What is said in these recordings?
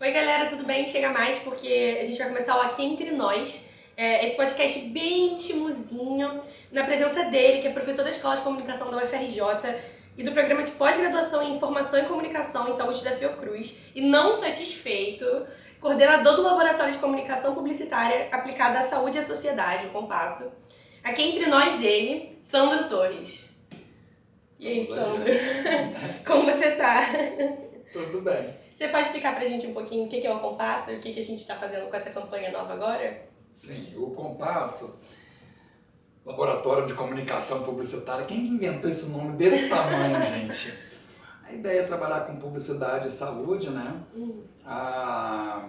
Oi galera, tudo bem? Chega mais porque a gente vai começar o Aqui Entre Nós, esse podcast bem intimozinho, na presença dele, que é professor da Escola de Comunicação da UFRJ e do programa de pós-graduação em Informação e Comunicação em Saúde da Fiocruz, e não satisfeito, coordenador do Laboratório de Comunicação Publicitária aplicada à Saúde e à Sociedade, o Compasso. Aqui entre nós ele, Sandro Torres. E aí, Sandro? Como você tá? Tudo bem. Você pode explicar pra gente um pouquinho o que é o Compasso e o que a gente está fazendo com essa campanha nova agora? Sim, o Compasso, Laboratório de Comunicação Publicitária, quem inventou esse nome desse tamanho, gente? A ideia é trabalhar com publicidade e saúde, né? A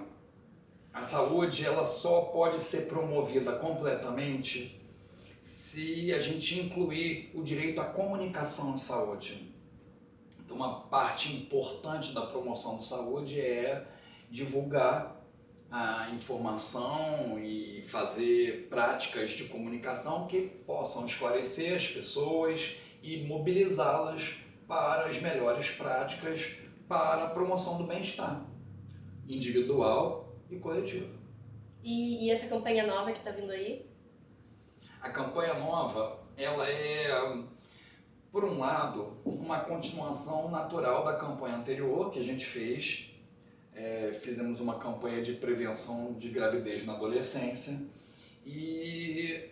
saúde, ela só pode ser promovida completamente se a gente incluir o direito à comunicação em saúde. Então, uma parte importante da promoção de saúde é divulgar a informação e fazer práticas de comunicação que possam esclarecer as pessoas e mobilizá-las para as melhores práticas para a promoção do bem-estar individual e coletivo. E essa campanha nova que está vindo aí? A campanha nova, ela é, por um lado, uma continuação natural da campanha anterior que a gente fez. Fizemos uma campanha de prevenção de gravidez na adolescência e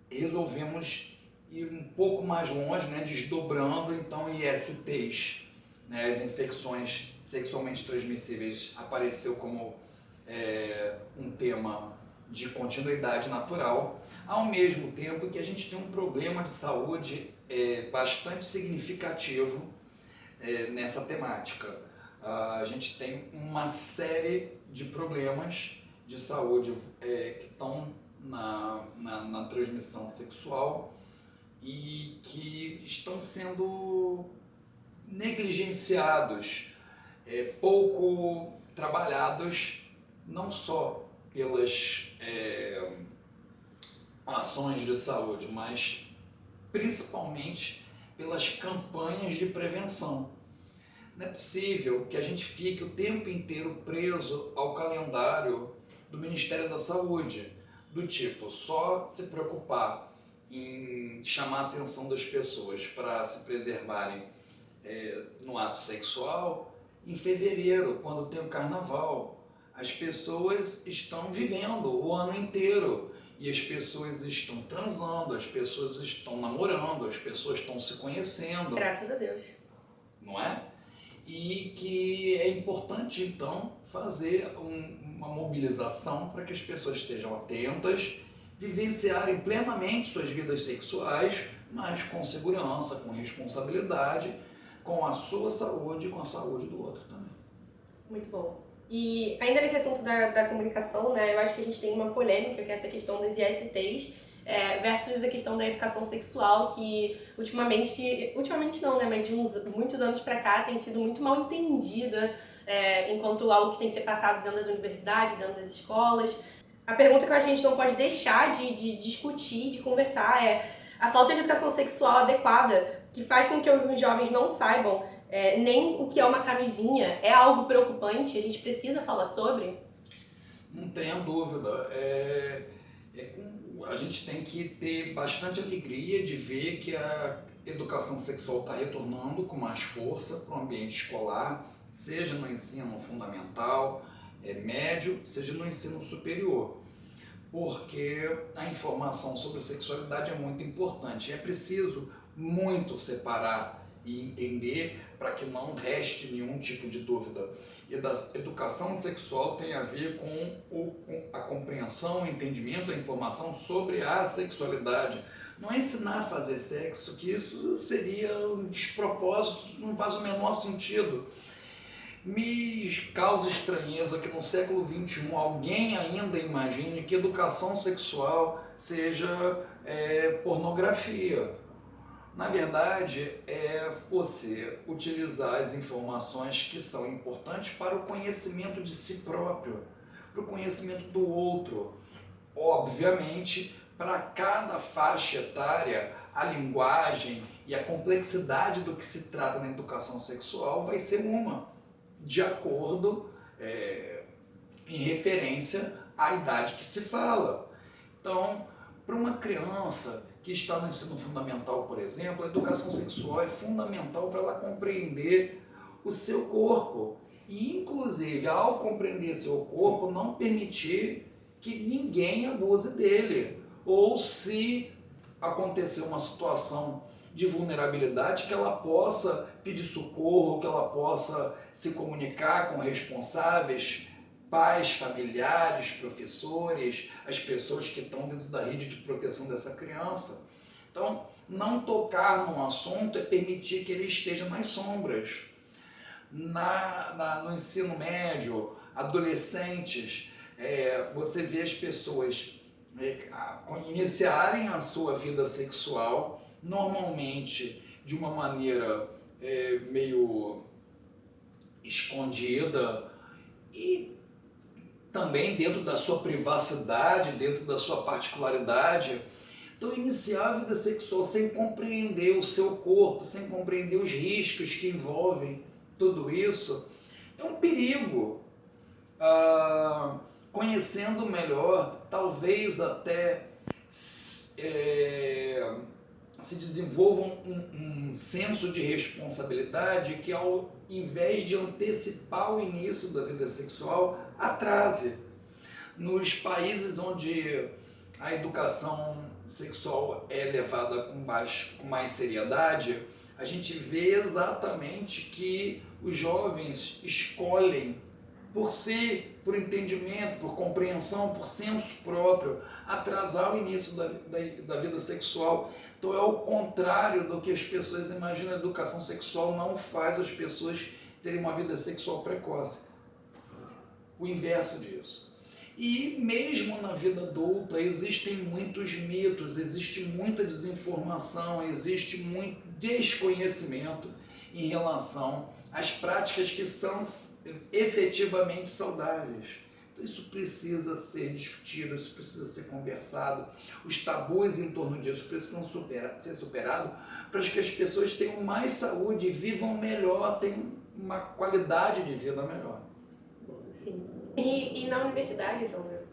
resolvemos ir um pouco mais longe, né, desdobrando então ISTs, né, as infecções sexualmente transmissíveis apareceu como um tema de continuidade natural, ao mesmo tempo que a gente tem um problema de saúde bastante significativo nessa temática. A gente tem uma série de problemas de saúde que estão na transmissão sexual e que estão sendo negligenciados, pouco trabalhados, não só pelas ações de saúde, mas principalmente pelas campanhas de prevenção. Não é possível que a gente fique o tempo inteiro preso ao calendário do Ministério da Saúde, do tipo, só se preocupar em chamar a atenção das pessoas para se preservarem no ato sexual em fevereiro, quando tem o carnaval. As pessoas estão vivendo o ano inteiro e as pessoas estão transando, as pessoas estão namorando, as pessoas estão se conhecendo. Graças a Deus. Não é? E que é importante, então, fazer uma mobilização para que as pessoas estejam atentas, vivenciarem plenamente suas vidas sexuais, mas com segurança, com responsabilidade, com a sua saúde e com a saúde do outro também. Muito bom. E ainda nesse assunto da comunicação, né, eu acho que a gente tem uma polêmica, que é essa questão das ISTs, versus a questão da educação sexual, que ultimamente não, né, mas de muitos anos pra cá tem sido muito mal entendida enquanto algo que tem que ser passado dentro das universidades, dentro das escolas. A pergunta que eu acho que a gente não pode deixar de discutir, de conversar é a falta de educação sexual adequada, que faz com que alguns jovens não saibam nem o que é uma camisinha. É algo preocupante, a gente precisa falar sobre? Não tenha dúvida. A gente tem que ter bastante alegria de ver que a educação sexual está retornando com mais força para o ambiente escolar, seja no ensino fundamental, médio, seja no ensino superior, porque a informação sobre sexualidade é muito importante. É preciso muito separar e entender para que não reste nenhum tipo de dúvida. E da educação sexual tem a ver com a compreensão, o entendimento, a informação sobre a sexualidade. Não é ensinar a fazer sexo, que isso seria um despropósito, não faz o menor sentido. Me causa estranheza que no século XXI alguém ainda imagine que educação sexual seja pornografia. Na verdade, é você utilizar as informações que são importantes para o conhecimento de si próprio, para o conhecimento do outro. Obviamente, para cada faixa etária, a linguagem e a complexidade do que se trata na educação sexual vai ser uma, de acordo em referência à idade que se fala. Então, para uma criança que está no ensino fundamental, por exemplo, a educação sexual é fundamental para ela compreender o seu corpo. E, inclusive, ao compreender seu corpo, não permitir que ninguém abuse dele. Ou se acontecer uma situação de vulnerabilidade, que ela possa pedir socorro, que ela possa se comunicar com responsáveis, pais, familiares, professores, as pessoas que estão dentro da rede de proteção dessa criança. Então, não tocar num assunto é permitir que ele esteja nas sombras. No ensino médio, adolescentes, você vê as pessoas iniciarem a sua vida sexual, normalmente de uma maneira meio escondida e também dentro da sua privacidade, dentro da sua particularidade. Então, iniciar a vida sexual sem compreender o seu corpo, sem compreender os riscos que envolvem tudo isso, é um perigo. Conhecendo melhor, talvez até se desenvolva um senso de responsabilidade que, ao invés de antecipar o início da vida sexual, atrase. Nos países onde a educação sexual é levada com mais seriedade, a gente vê exatamente que os jovens escolhem por si, por entendimento, por compreensão, por senso próprio, atrasar o início da vida sexual. Então é o contrário do que as pessoas imaginam. A educação sexual não faz as pessoas terem uma vida sexual precoce. O inverso disso. E mesmo na vida adulta existem muitos mitos, existe muita desinformação, existe muito desconhecimento em relação às práticas que são efetivamente saudáveis. Então isso precisa ser discutido, isso precisa ser conversado, os tabus em torno disso precisam ser superados para que as pessoas tenham mais saúde, vivam melhor, tenham uma qualidade de vida melhor. Sim. E na universidade, Sandra,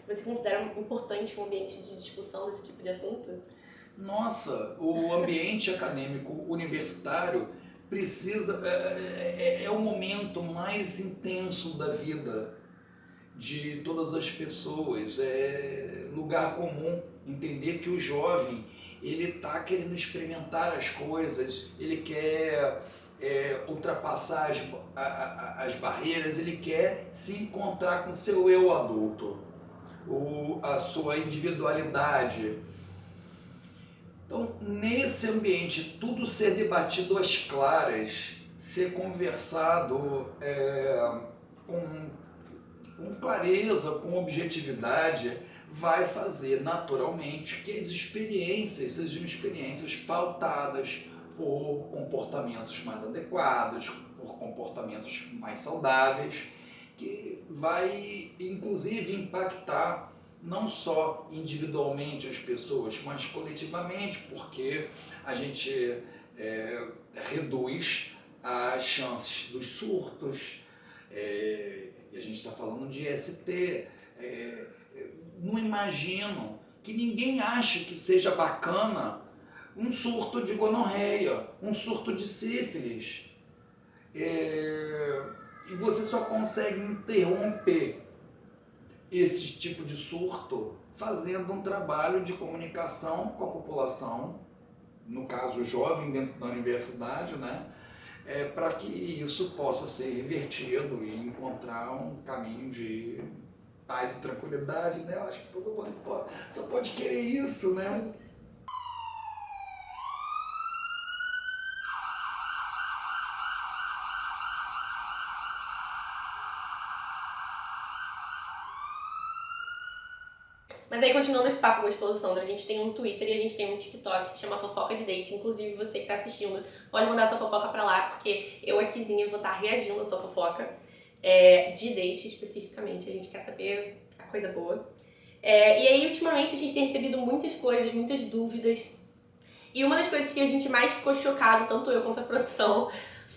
você considera importante um ambiente de discussão desse tipo de assunto? Nossa, o ambiente acadêmico universitário é o momento mais intenso da vida de todas as pessoas. É lugar comum entender que o jovem ele está querendo experimentar as coisas, ele quer ultrapassar as barreiras, ele quer se encontrar com seu eu adulto, a sua individualidade. Então, nesse ambiente, tudo ser debatido às claras, ser conversado com clareza, com objetividade, vai fazer naturalmente que as experiências sejam experiências pautadas por comportamentos mais adequados, por comportamentos mais saudáveis, que vai inclusive impactar não só individualmente as pessoas, mas coletivamente, porque a gente reduz as chances dos surtos, e a gente está falando de ST. Não imagino que ninguém ache que seja bacana um surto de gonorreia, um surto de sífilis. E você só consegue interromper esse tipo de surto fazendo um trabalho de comunicação com a população, no caso jovem dentro da universidade, né? Para que isso possa ser revertido e encontrar um caminho de paz e tranquilidade, né? Eu acho que todo mundo só pode querer isso, né? Mas aí, continuando esse papo gostoso, Sandra, a gente tem um Twitter e a gente tem um TikTok que se chama Fofoca de Date. Inclusive, você que tá assistindo, pode mandar sua fofoca pra lá, porque eu aquizinha vou estar reagindo à sua fofoca, de date especificamente. A gente quer saber a coisa boa. E aí, ultimamente, a gente tem recebido muitas coisas, muitas dúvidas. E uma das coisas que a gente mais ficou chocado, tanto eu quanto a produção,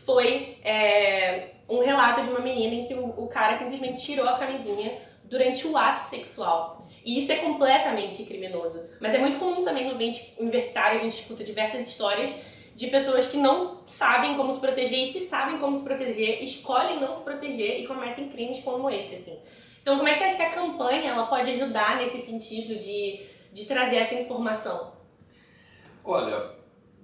foi um relato de uma menina em que o cara simplesmente tirou a camisinha durante o ato sexual. E isso é completamente criminoso. Mas é muito comum também no ambiente universitário, a gente escuta diversas histórias de pessoas que não sabem como se proteger e se sabem como se proteger, escolhem não se proteger e cometem crimes como esse, assim. Então, como é que você acha que a campanha ela pode ajudar nesse sentido de trazer essa informação? Olha,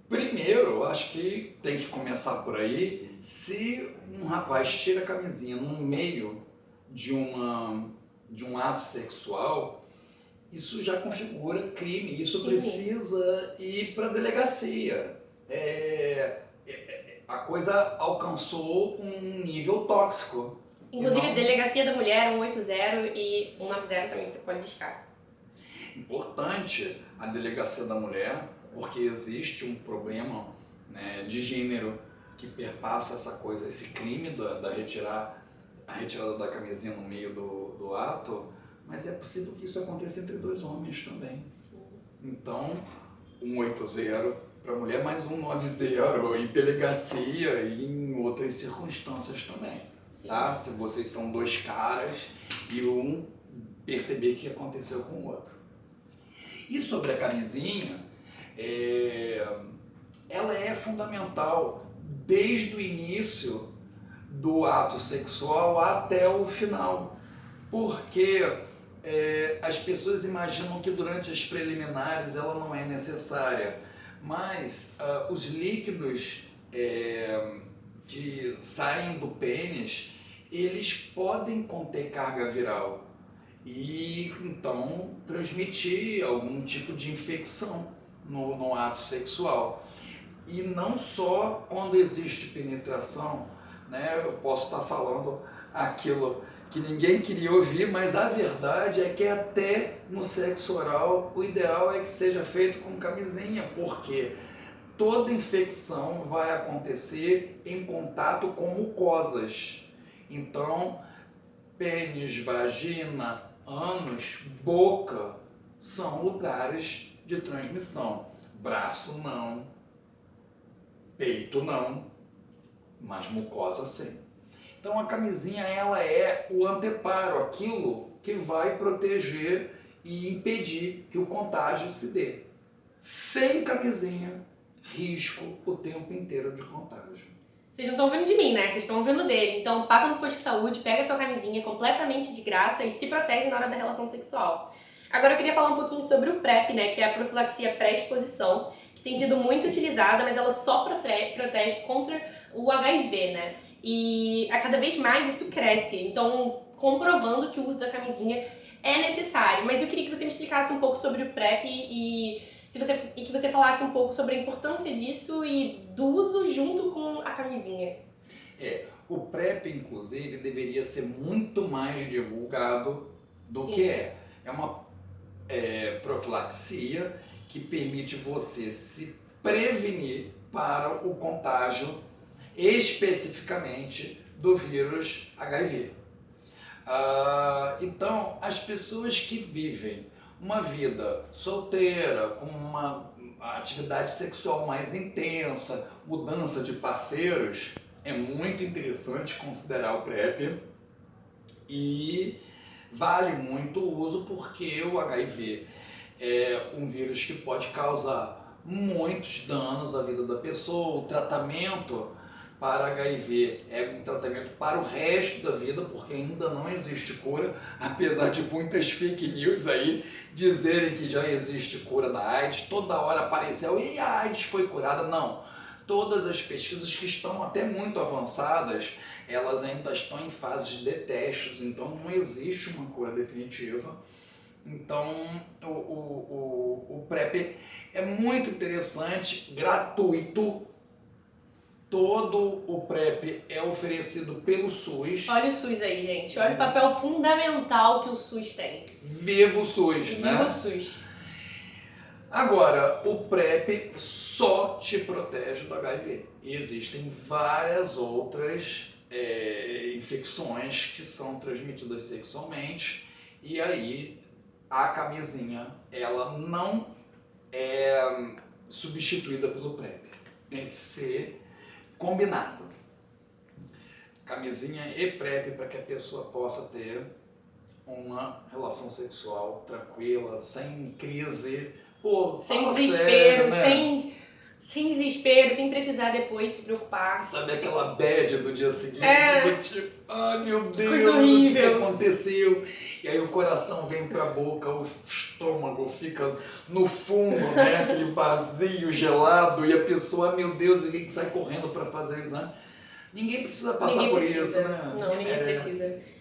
primeiro, acho que tem que começar por aí. Se um rapaz tira a camisinha no meio de um ato sexual, isso já configura crime, isso precisa ir para a delegacia. A coisa alcançou um nível tóxico. Inclusive, Delegacia da Mulher 180 e 190 também você pode discar. Importante a Delegacia da Mulher, porque existe um problema, né, de gênero que perpassa essa coisa, esse crime a retirada da camisinha no meio do ato, mas é possível que isso aconteça entre dois homens também. Sim. Então, 180 para mulher, mais 190 em delegacia e em outras circunstâncias também. Sim. Tá? Se vocês são dois caras e um perceber que aconteceu com o outro. E sobre a camisinha, ela é fundamental desde o início do ato sexual até o final, porque as pessoas imaginam que durante as preliminares ela não é necessária, mas os líquidos que saem do pênis, eles podem conter carga viral e então transmitir algum tipo de infecção no ato sexual. E não só quando existe penetração, né? Eu posso estar falando aquilo que ninguém queria ouvir, mas a verdade é que até no sexo oral o ideal é que seja feito com camisinha, porque toda infecção vai acontecer em contato com mucosas. Então, pênis, vagina, ânus, boca são lugares de transmissão. Braço não, peito não, mas mucosa sim. Então a camisinha ela é o anteparo, aquilo que vai proteger e impedir que o contágio se dê. Sem camisinha, risco o tempo inteiro de contágio. Vocês não estão ouvindo de mim, né? Vocês estão ouvindo dele. Então passa no posto de saúde, pega a sua camisinha completamente de graça e se protege na hora da relação sexual. Agora eu queria falar um pouquinho sobre o PrEP, né? Que é a profilaxia pré-exposição, que tem sido muito utilizada, mas ela só protege contra o HIV, né? E a cada vez mais isso cresce. Então, comprovando que o uso da camisinha é necessário. Mas eu queria que você me explicasse um pouco sobre o PrEP e que você falasse um pouco sobre a importância disso e do uso junto com a camisinha. O PrEP, inclusive, deveria ser muito mais divulgado do que é. É uma profilaxia que permite você se prevenir para o contágio, especificamente do vírus HIV. Então, as pessoas que vivem uma vida solteira, com uma atividade sexual mais intensa, mudança de parceiros, é muito interessante considerar o PrEP e vale muito o uso porque o HIV é um vírus que pode causar muitos danos à vida da pessoa. O tratamento para HIV é um tratamento para o resto da vida, porque ainda não existe cura, apesar de muitas fake news aí dizerem que já existe cura da AIDS. Toda hora apareceu, e a AIDS foi curada? Não. Todas as pesquisas que estão até muito avançadas, elas ainda estão em fases de testes, então não existe uma cura definitiva. Então o PrEP é muito interessante, gratuito. Todo o PrEP é oferecido pelo SUS. Olha o SUS aí, gente. Olha o papel fundamental que o SUS tem. Viva o SUS, né? Viva o SUS. Agora, o PrEP só te protege do HIV. E existem várias outras infecções que são transmitidas sexualmente. E aí, a camisinha, ela não é substituída pelo PrEP. Tem que ser combinado. camisinha e PrEP para que a pessoa possa ter uma relação sexual tranquila, sem crise. Pô, Sem fala desespero, sério, né? sem desespero, sem precisar depois se preocupar. Sabe aquela bad do dia seguinte, É. do tipo, ai meu Coisa Deus, o que horrível. aconteceu? E aí o coração vem pra boca, o estômago fica no fundo, né? Aquele vazio gelado, e a pessoa, meu Deus, ninguém sai correndo pra fazer o exame. Ninguém precisa passar Ninguém por precisa. isso, né? Não, ninguém merece. precisa.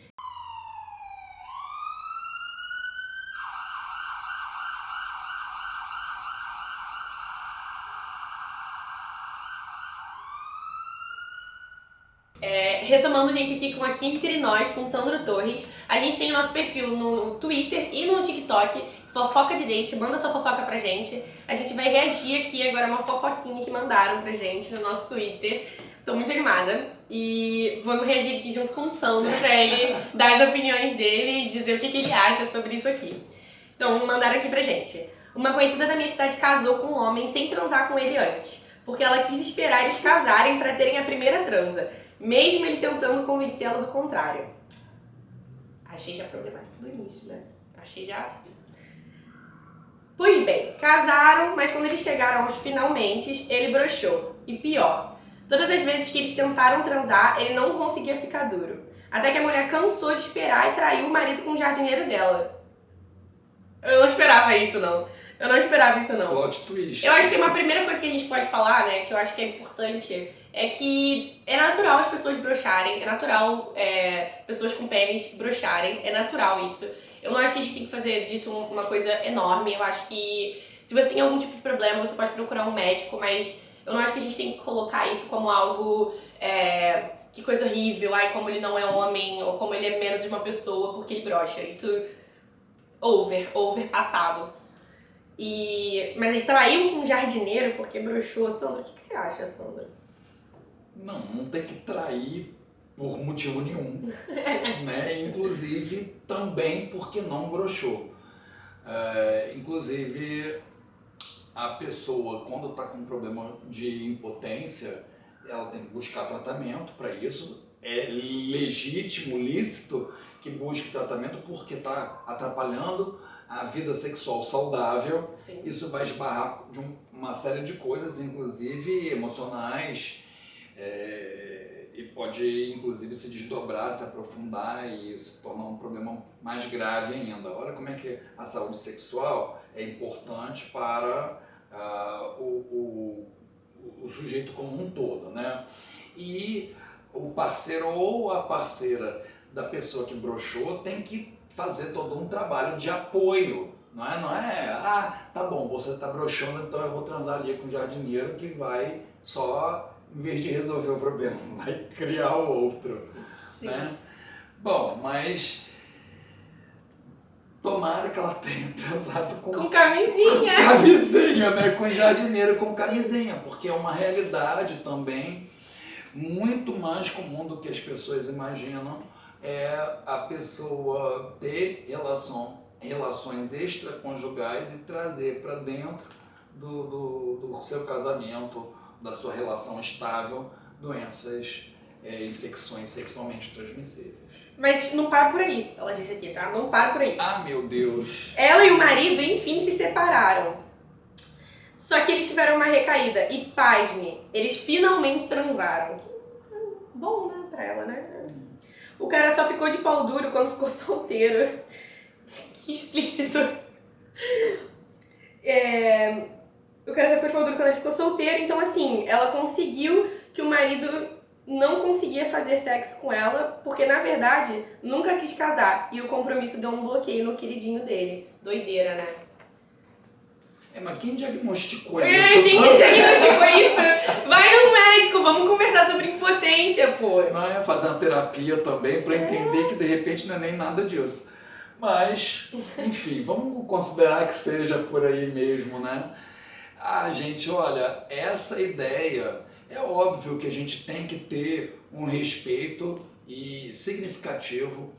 Retomando, gente, aqui com Aqui Entre Nós, com Sandro Torres. A gente tem o nosso perfil no Twitter e no TikTok, Fofoca de Date. Manda sua fofoca pra gente. A gente vai reagir aqui agora a uma fofoquinha que mandaram pra gente no nosso Twitter. Tô muito animada. E vamos reagir aqui junto com o Sandro pra ele dar as opiniões dele e dizer o que ele acha sobre isso aqui. Então, mandaram aqui pra gente. Uma conhecida da minha cidade casou com um homem sem transar com ele antes, porque ela quis esperar eles casarem pra terem a primeira transa, mesmo ele tentando convencer ela do contrário. Achei já problemático do início, né? Achei já... Pois bem, casaram, mas quando eles chegaram aos finalmente, ele broxou. E pior, todas as vezes que eles tentaram transar, ele não conseguia ficar duro. Até que a mulher cansou de esperar e traiu o marido com o jardineiro dela. Eu não esperava isso, não. Eu não esperava isso, não. Plot twist. Eu acho que uma primeira coisa que a gente pode falar, né, que eu acho que é importante, é que é natural as pessoas broxarem, é natural pessoas com pênis broxarem, é natural isso. Eu não acho que a gente tem que fazer disso uma coisa enorme. Eu acho que se você tem algum tipo de problema, você pode procurar um médico, mas eu não acho que a gente tem que colocar isso como algo, que coisa horrível, ai, como ele não é homem, ou como ele é menos de uma pessoa porque ele broxa. Isso, over passado. Mas ele traiu com um jardineiro porque broxou. Sandra, o que você acha, Sandra? Não tem que trair por motivo nenhum, né? Inclusive também porque não broxou. Inclusive a pessoa, quando está com um problema de impotência, ela tem que buscar tratamento para isso. É legítimo, lícito que busque tratamento porque está atrapalhando a vida sexual saudável. Sim. Isso vai esbarrar de uma série de coisas, inclusive emocionais, e pode inclusive se desdobrar, se aprofundar e se tornar um problema mais grave ainda. Olha como é que a saúde sexual é importante para o sujeito como um todo, né? E o parceiro ou a parceira da pessoa que broxou tem que fazer todo um trabalho de apoio. Não é, tá bom, você tá broxando, então eu vou transar ali com o jardineiro que vai só, em vez de resolver o problema, vai criar o outro. Sim. Né? Bom, mas tomara que ela tenha transado com camisinha. Camisinha, né? Com jardineiro com camisinha, porque é uma realidade também muito mais comum do que as pessoas imaginam, é a pessoa ter relações extraconjugais e trazer para dentro do seu casamento, da sua relação estável, doenças, infecções sexualmente transmissíveis. Mas não para por aí, ela disse aqui, tá? Não para por aí. Ah, meu Deus! Ela e o marido, enfim, se separaram. Só que eles tiveram uma recaída e, pasme, eles finalmente transaram. Bom, né, pra ela, né? O cara só ficou de pau duro quando ficou solteiro. Que explícito. O cara só ficou de pau duro quando ele ficou solteiro. Então, assim, ela conseguiu que o marido não conseguia fazer sexo com ela, porque, na verdade, nunca quis casar. E o compromisso deu um bloqueio no queridinho dele. Doideira, né? Mas quem diagnosticou isso? Quem diagnosticou isso? Vai no médico, vamos conversar sobre impotência, pô. Não é fazer uma terapia também para entender que de repente não é nem nada disso. Mas, enfim, vamos considerar que seja por aí mesmo, né? Gente, olha, essa ideia, é óbvio que a gente tem que ter um respeito e significativo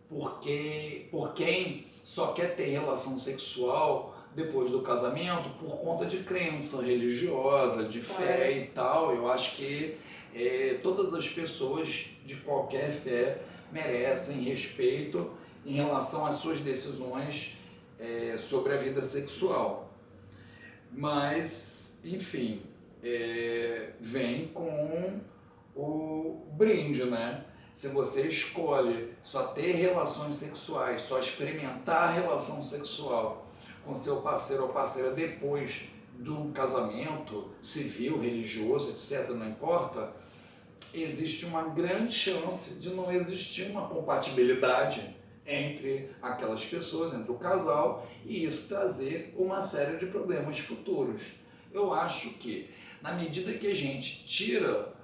por quem só quer ter relação sexual depois do casamento por conta de crença religiosa, de fé e tal. Eu acho que Todas as pessoas de qualquer fé merecem respeito em relação às suas decisões sobre a vida sexual. Mas, enfim, vem com o brinde, né? Se você escolhe só ter relações sexuais, só experimentar a relação sexual com seu parceiro ou parceira depois do casamento civil, religioso, etc., não importa, existe uma grande chance de não existir uma compatibilidade entre aquelas pessoas, entre o casal, e isso trazer uma série de problemas futuros. Eu acho que, na medida que a gente tira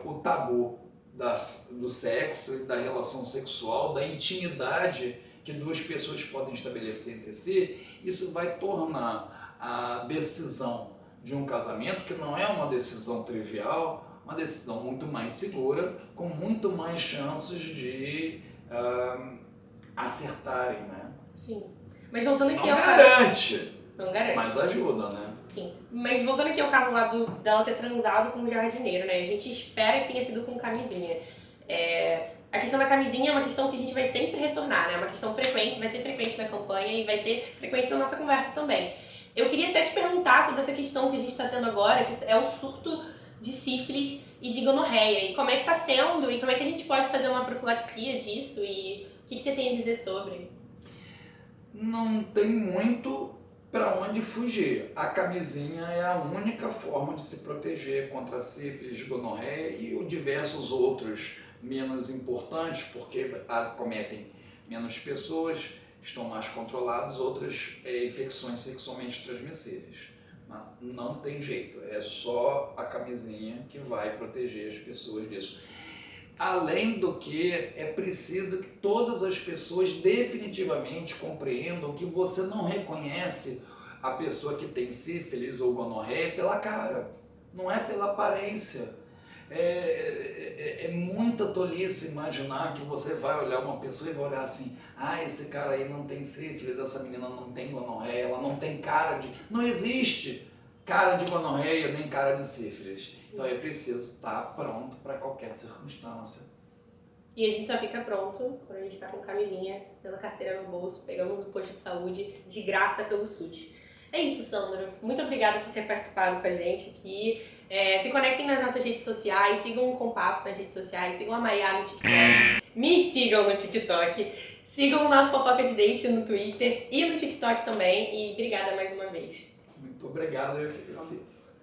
o tabu do sexo e da relação sexual, da intimidade que duas pessoas podem estabelecer entre si, isso vai tornar a decisão de um casamento, que não é uma decisão trivial, uma decisão muito mais segura, com muito mais chances de acertarem, né? Sim. Mas voltando aqui Não garante, não garante, mas ajuda, né? Sim. Mas voltando aqui ao caso lá dela ter transado com um jardineiro, né? A gente espera que tenha sido com camisinha. A questão da camisinha é uma questão que a gente vai sempre retornar, né? É uma questão frequente, vai ser frequente na campanha e vai ser frequente na nossa conversa também. Eu queria até te perguntar sobre essa questão que a gente está tendo agora, que é o surto de sífilis e de gonorreia. E como é que tá sendo? E como é que a gente pode fazer uma profilaxia disso? E o que você tem a dizer sobre? Não tem muito para onde fugir. A camisinha é a única forma de se proteger contra sífilis, gonorreia e diversos outros menos importantes, porque acometem menos pessoas, estão mais controlados, outras infecções sexualmente transmissíveis. Mas não tem jeito, é só a camisinha que vai proteger as pessoas disso. Além do que, é preciso que todas as pessoas definitivamente compreendam que você não reconhece a pessoa que tem sífilis ou gonorreia pela cara, não é pela aparência. É muita tolice imaginar que você vai olhar uma pessoa e vai olhar assim: ah, esse cara aí não tem sífilis, essa menina não tem gonorreia, ela não tem cara de... Não existe cara de gonorreia nem cara de sífilis. Então é preciso estar pronto para qualquer circunstância. E a gente só fica pronto quando a gente está com camisinha, dando carteira no bolso, pegando um posto de saúde de graça pelo SUS. É isso, Sandro. Muito obrigada por ter participado com a gente aqui. Se conectem nas nossas redes sociais, sigam o Compasso nas redes sociais, sigam a Maria no TikTok, me sigam no TikTok, sigam o nosso Fofoca de Date no Twitter e no TikTok também. E obrigada mais uma vez. Muito obrigado, eu que agradeço.